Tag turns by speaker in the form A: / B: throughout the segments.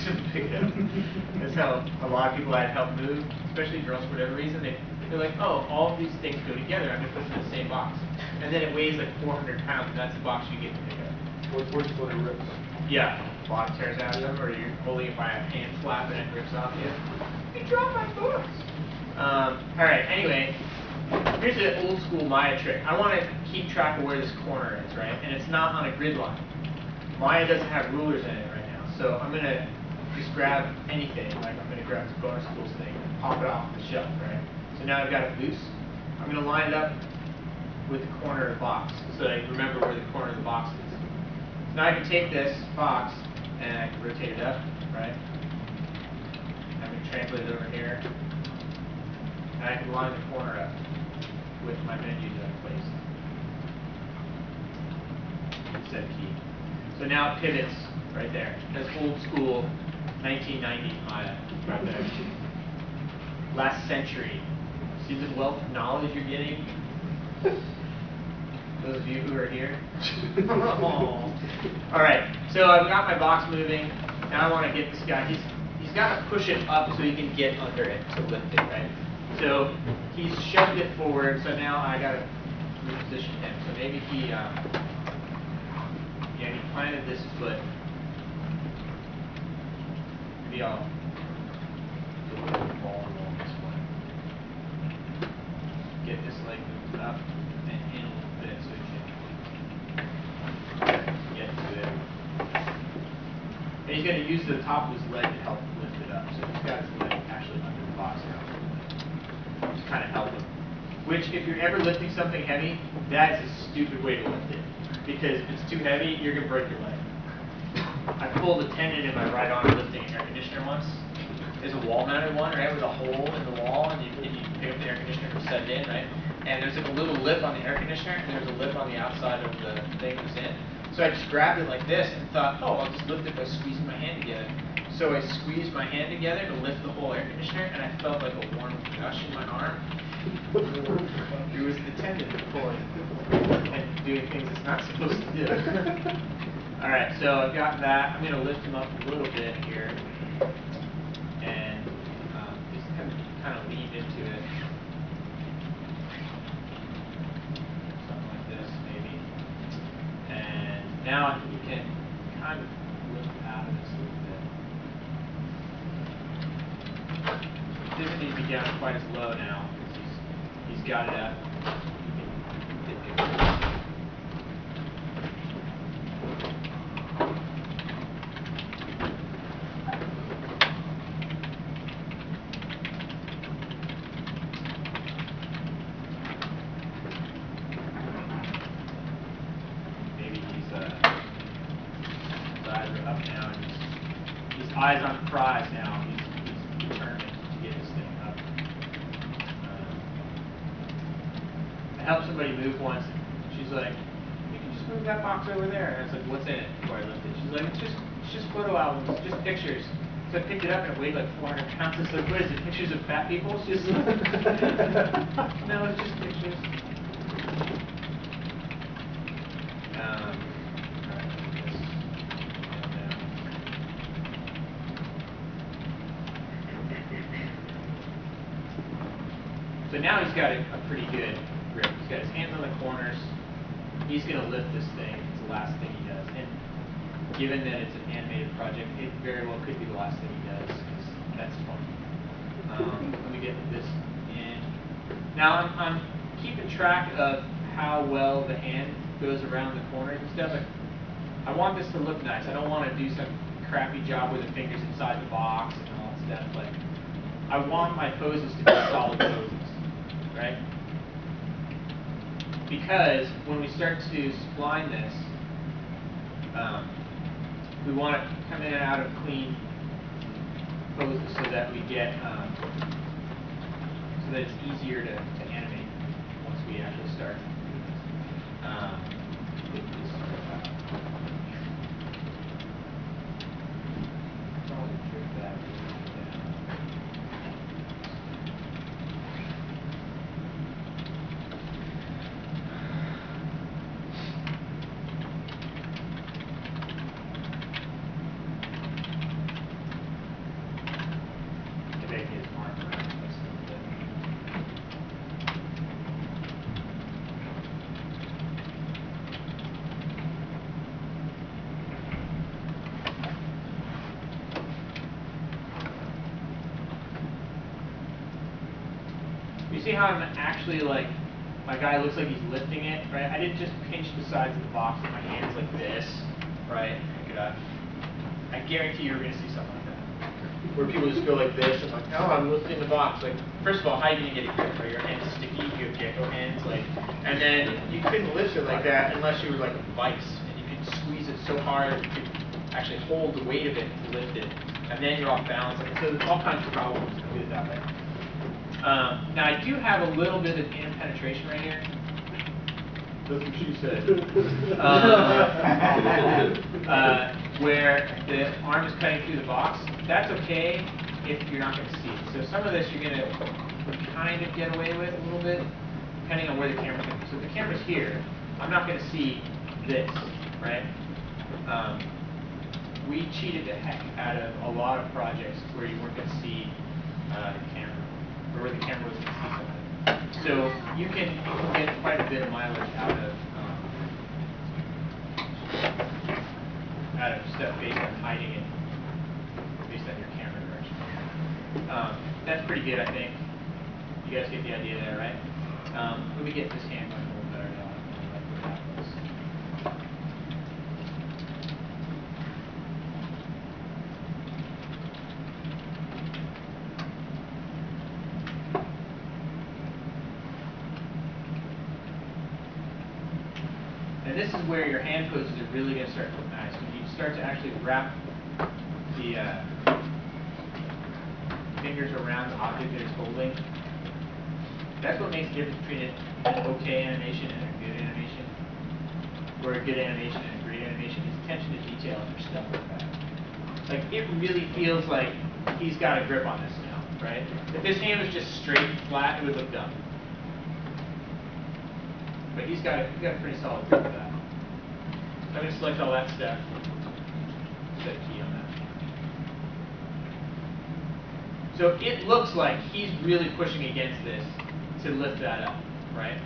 A: box and pick it up. That's how a lot of people I'd help move, especially girls for whatever reason, they're like, oh, all of these things go together, I'm going to put them in the same box. And then it weighs like 400 pounds, and that's the box you get to pick up.
B: What's when it rips?
A: Yeah, a lot tears out of them, or you're holding it by a hand flap and it rips off you. You dropped my books! Alright, anyway, here's an old school Maya trick. I want to keep track of where this corner is, right? And it's not on a grid line. Maya doesn't have rulers in it right now, so I'm going to just grab anything, like I'm going to grab this bonus tools thing and pop it off the shelf, right? So now I've got it loose. I'm going to line it up with the corner of the box, so that I remember where the corner of the box is. So now I can take this box and I can rotate it up, right? I'm going to translate it over here. And I can line the corner up with my menu that I placed. Set key. So now it pivots right there. That's old school 1990 Maya right there. Last century. See the wealth of knowledge you're getting? Those of you who are here. Alright, so I've got my box moving. Now I want to get this guy. He's got to push it up so he can get under it to lift it, right? So he's shoved it forward, so now I got to reposition him. So maybe he planted this foot. Maybe I'll do a little ball along this one. Get this leg moved up and in a little bit so he can get to it. And he's going to use the top of his leg to help lift it up. So he's got his leg actually under the box now. Just kind of help him. Which, if you're ever lifting something heavy, that is a stupid way to lift it. Because if it's too heavy, you're going to break your leg. I pulled a tendon in my right arm lifting an air conditioner once. There's a wall-mounted one, right, with a hole in the wall, and you pick up the air conditioner to set it in, right? And there's like a little lip on the air conditioner, and there's a lip on the outside of the thing it's in. So I just grabbed it like this and thought, oh, I'll just lift it by squeezing my hand together. So I squeezed my hand together to lift the whole air conditioner, and I felt like a warm gush in my arm. It was the tendon pulling and doing things it's not supposed to do. Alright, so I've got that. I'm going to lift him up a little bit here and just kind of lean into it. Something like this, maybe. And now you can kind of lift out of this a little bit. It doesn't need to be down quite as low now. He's got it up. Maybe his eyes are up now. And his eyes on the prize now. He's determined to get this thing up. I helped somebody move once, and she's like, you can just move that box over there. And I was like, what's in it before I lift it? She's like, it's just photo albums, it's just pictures. So I picked it up and it weighed like 400 pounds. I was like, what is it, pictures of fat people? She's like, no, it's just pictures. So now he's got a pretty good grip. He's got his hands on the corners. He's going to lift this thing. It's the last thing he does. And given that it's an animated project, it very well could be the last thing he does, because that's fun. Let me get this in. Now I'm keeping track of how well the hand goes around the corners and stuff. I want this to look nice. I don't want to do some crappy job with the fingers inside the box and all that stuff. Like, I want my poses to be solid poses. Right? Because when we start to spline this, we want to come in and out of clean poses so that we get, so that it's easier to animate once we actually start. You see how I'm actually like, my guy looks like he's lifting it, right? I didn't just pinch the sides of the box with my hands like this, right? Pick it up. I guarantee you're going to see something like that. Where people just go like this and like, oh, I'm lifting the box. Like, first of all, how are you going to get it grip? Right? Your hands sticky, you have gecko hands, like, and then you couldn't lift it like that unless you were like a vice, and you could squeeze it so hard you could actually hold the weight of it to lift it, and then you're off balance. Like, so there's all kinds of problems if you do it that way. Now I do have a little bit of inner penetration right here. That's what she said. Where the arm is cutting through the box. That's okay if you're not going to see it. So some of this you're going to kind of get away with a little bit, depending on where the camera's going to be. So if the camera's here, I'm not going to see this, right? We cheated the heck out of a lot of projects where you weren't going to see the camera, or where the camera was going to see something. So you can get quite a bit of mileage out of stuff based on hiding it, based on your camera direction. That's pretty good, I think. You guys get the idea there, right? Let me get this hand going a little better now. And this is where your hand poses are really going to start to look nice. When you start to actually wrap the fingers around the object that it's holding, that's what makes the difference between an okay animation and a good animation. Or a good animation and a great animation is attention to detail and stuff like that. Like, it really feels like he's got a grip on this now, right? If this hand was just straight and flat, it would look dumb. But he's got a pretty solid grip of that. So I'm going to select all that stuff. Set a key on that. So it looks like he's really pushing against this to lift that up, right?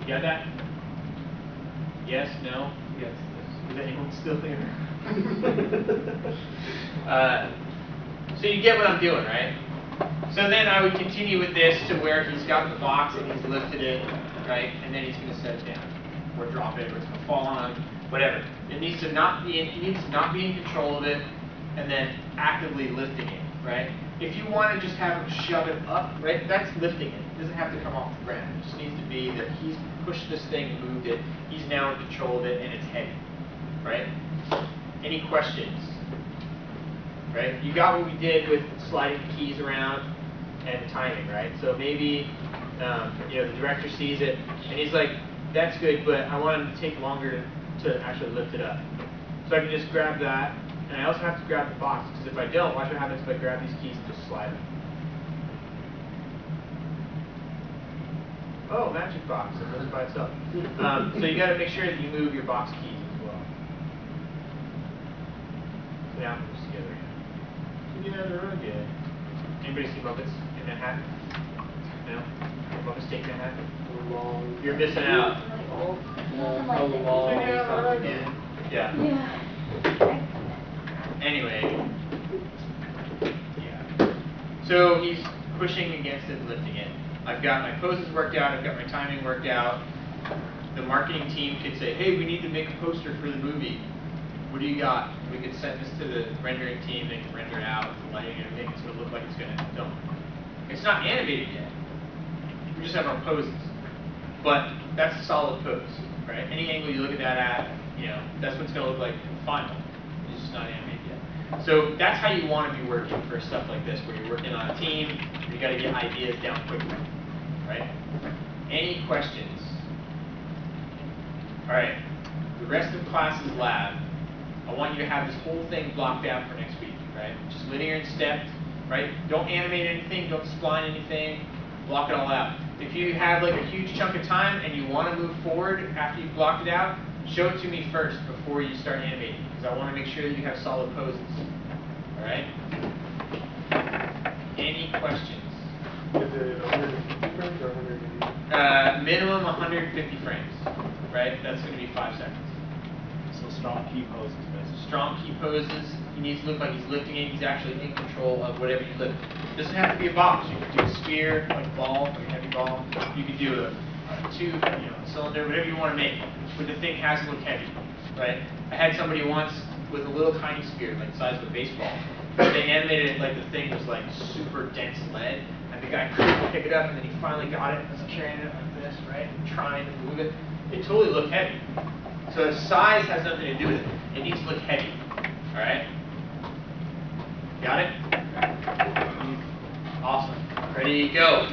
A: You got that? Yes? No? Yes. Is anyone still there? So you get what I'm doing, right? So then I would continue with this to where he's got the box and he's lifted it, right? And then he's going to set it down, or drop it, or it's going to fall on him, whatever. It needs to not be in control of it, and then actively lifting it, right? If you want to just have him shove it up, right? That's lifting it. It doesn't have to come off the ground. It just needs to be that he's pushed this thing and moved it. He's now in control of it, and it's heavy, right? Any questions? Right? You got what we did with sliding the keys around and timing, right? So maybe you know, the director sees it and he's like, "That's good, but I want him to take longer to actually lift it up." So I can just grab that, and I also have to grab the box, because if I don't, watch what happens if I grab these keys and just slide them. Oh, magic box! It goes by itself. So you got to make sure that you move your box keys as well. So now I'm just together again. Together again. Anybody see Muppets in Manhattan? No? Muppets Take Manhattan? You're missing out. Yeah. Anyway. Yeah. So he's pushing against it, lifting it. I've got my poses worked out. I've got my timing worked out. The marketing team could say, "Hey, we need to make a poster for the movie. What do you got?" We could send this to the rendering team. They can render it out with the lighting and everything. It's going to look like it's going to film. It's not animated yet. We just have our poses. But that's a solid pose, right? Any angle you look at that at, you know, that's what it's going to look like final. It's just not animated yet. So that's how you want to be working for stuff like this, where you're working on a team, and you got to get ideas down quickly, right? Any questions? All right. The rest of the class is lab. I want you to have this whole thing blocked out for next week, right? Just linear and stepped, right? Don't animate anything, don't spline anything, block it all out. If you have like a huge chunk of time and you want to move forward after you've blocked it out, show it to me first before you start animating, because I want to make sure that you have solid poses. All right? Any questions?
B: Is it 150 frames or 180?
A: Minimum 150 frames, right? That's going to be 5 seconds.
C: So
B: So strong key poses, basically.
A: Strong key poses. He needs to look like he's lifting it. He's actually in control of whatever you lift. It doesn't have to be a box. You could do a sphere, like a ball, like a heavy ball. You could do a tube, a cylinder, whatever you want to make. But the thing has to look heavy, right? I had somebody once with a little tiny sphere, like the size of a baseball. They animated it like the thing was like super dense lead, and the guy couldn't pick it up, and then he finally got it and was carrying it like this, right? And trying to move it. It totally looked heavy. So size has nothing to do with it. It needs to look heavy. All right? Got it? Awesome. Ready, go.